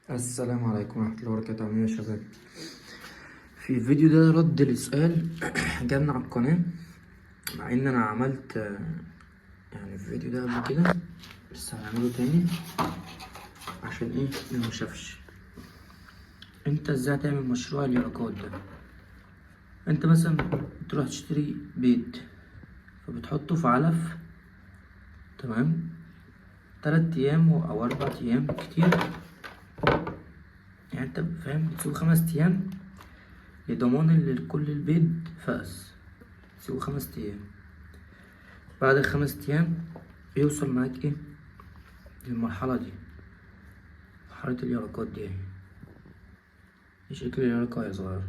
السلام عليكم ورحمة الله وبركاته. عاملين يا شباب؟ في الفيديو ده رد لسؤال جالنا على القناة، مع ان انا عملت يعني الفيديو ده قبل كده، بس هنعمله تاني عشان ايه اللي مشافش. انت ازاي تعمل مشروع اليرقات ده؟ انت مثلا تروح تشتري بيت، فبتحطه في علف، تمام، 3 ايام او 4 ايام كتير، يعني انت فاهم، بتسيبه 5 ايام لضمان ان كل البيض فأس. تسيبه 5 ايام، بعد ال5 ايام يوصل معاك ايه للمرحلة دي، مرحلة اليرقات دي اهي. دي شكل اليرقة يا صغير.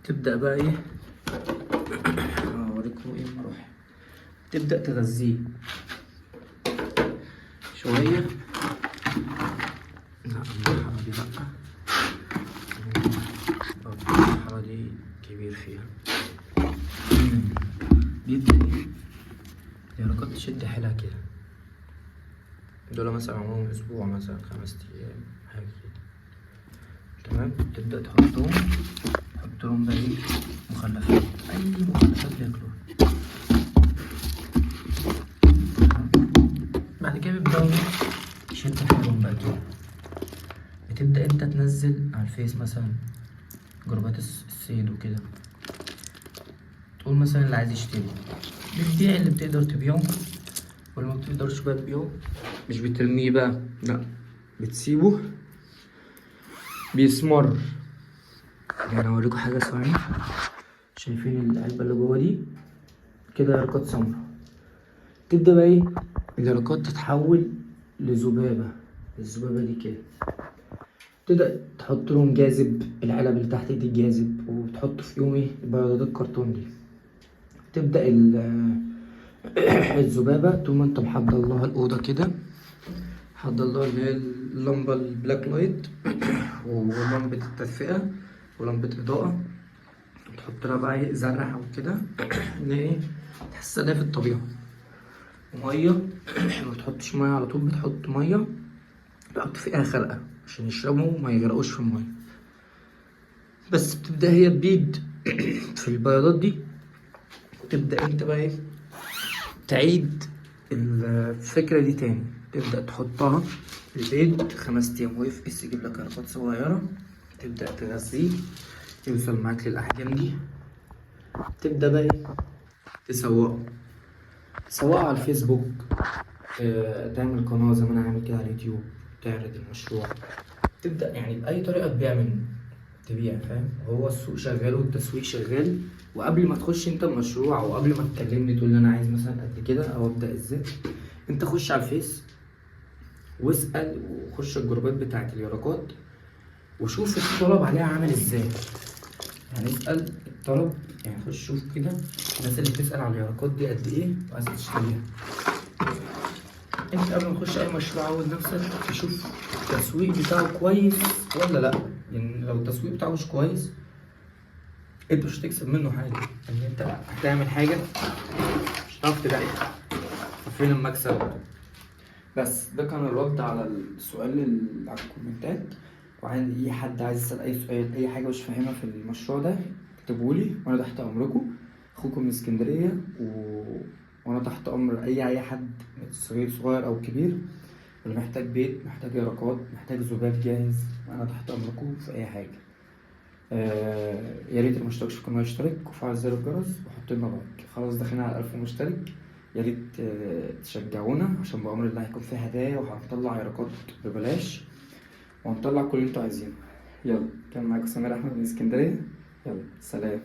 تبدأ بقى ايه، اوريكم ايه المراحل. تبدأ تغذيه شوية. لا، المرحلة دي لأ، المرحلة دي كبير فيها. بيبدأ ايه اليرقات تشد حيلها كده، دول مثلا عمرهم أسبوع، مثلا 5 أيام، حاجة كده، تمام. تبدأ تحطلهم بقى ايه مخلفات، أي مخلفات بياكلوها. بعد كده بيبدأوا يشدوا حيلهم بقى كده. بتبدأ انت تنزل على الفيس مثلا جروبات الصيد وكده، تقول مثلا اللي عايز يشتري، بتبيع اللي بتقدر تبيعه، واللي ما بتقدرش بقى تبيعه مش بترميه بقى، لا، بتسيبه بيسمر. يعني اوريكم حاجة ثواني، شايفين العلبة اللي جوه دي كده يرقات سمرا. تبدأ بقى ايه اليرقات تتحول لذبابة. الذبابة دي كده تبدأ تحط لهم جاذب، العلب اللي تحت دي جاذب، وتحط في يوم ايه البياضات الكرتون دي. تبدأ الذبابة طول ما انت محضر لها الأوضة كده، محضر لها اللي هي اللمبة البلاك لايت ولمبة التدفئة ولمبة إضاءة، تحط لها بقى ايه زرع أو كده إن هي ايه تحسها ده في الطبيعة. ومية ما تحطش مية على طول، بتحط مية تحط فيها خلقة عشان يشربوا وما يغرقوش في المية. بس بتبدأ هي تبيض في البياضات دي، وتبدأ انت بقى ايه تعيد الفكرة دي تاني. تبدأ تحطها البيض 5 أيام ويفقس، يجيب لك يرقات صغيرة، تبدأ تغذيه يوصل معاك للأحجام دي. تبدأ بقى ايه تسوقه على الفيسبوك، تعمل قناة زي ما أنا عامل كده على اليوتيوب، تعرض المشروع. تبدأ يعني بأي طريقة تبيع، فاهم؟ هو السوق شغال والتسويق شغال. وقبل ما تخش انت المشروع، او قبل ما تكلمني تقول لي انا عايز مثلا قد كده او ابدا ازاي، انت خش على الفيس واسال، وخش الجروبات بتاعت اليرقات وشوف الطلب عليها عامل ازاي. يعني اسال الطلب، يعني خش شوف كده الناس اللي بتسال على اليرقات دي قد ايه وعايز تشتريها. انت قبل ما تخش اي مشروع عود نفسك تشوف التسويق بتاعه كويس ولا لا. يعني لو التسويق بتاعه مش كويس انت مش هتكسب منه حاجه، ان انت هتعمل حاجه مش هتعرف تبيعها، فين المكسب؟ بس ده كان الرد على السؤال اللي على الكومنتات. وعندي اي حد عايز يسال اي سؤال، اي حاجه مش فاهمها في المشروع ده، اكتبولي وانا تحت امركم. اخوكم من اسكندريه وانا تحت امر اي حد صغير او كبير، اللي محتاج بيت، محتاج يرقات، محتاج ذباب جاهز، انا تحت امركم في اي حاجه. يا ريت اللي مشتركش في القناه يشترك وفعل زر الجرس وحط لنا لايك. خلاص داخلين على 1000 مشترك، يا ريت تشجعونا عشان بأمر الله هيكون في هدايا، وهنطلع يرقات ببلاش، وهنطلع كل اللي انتوا عايزينه. يلا كان معاكم سمير احمد من اسكندريه، يلا سلام.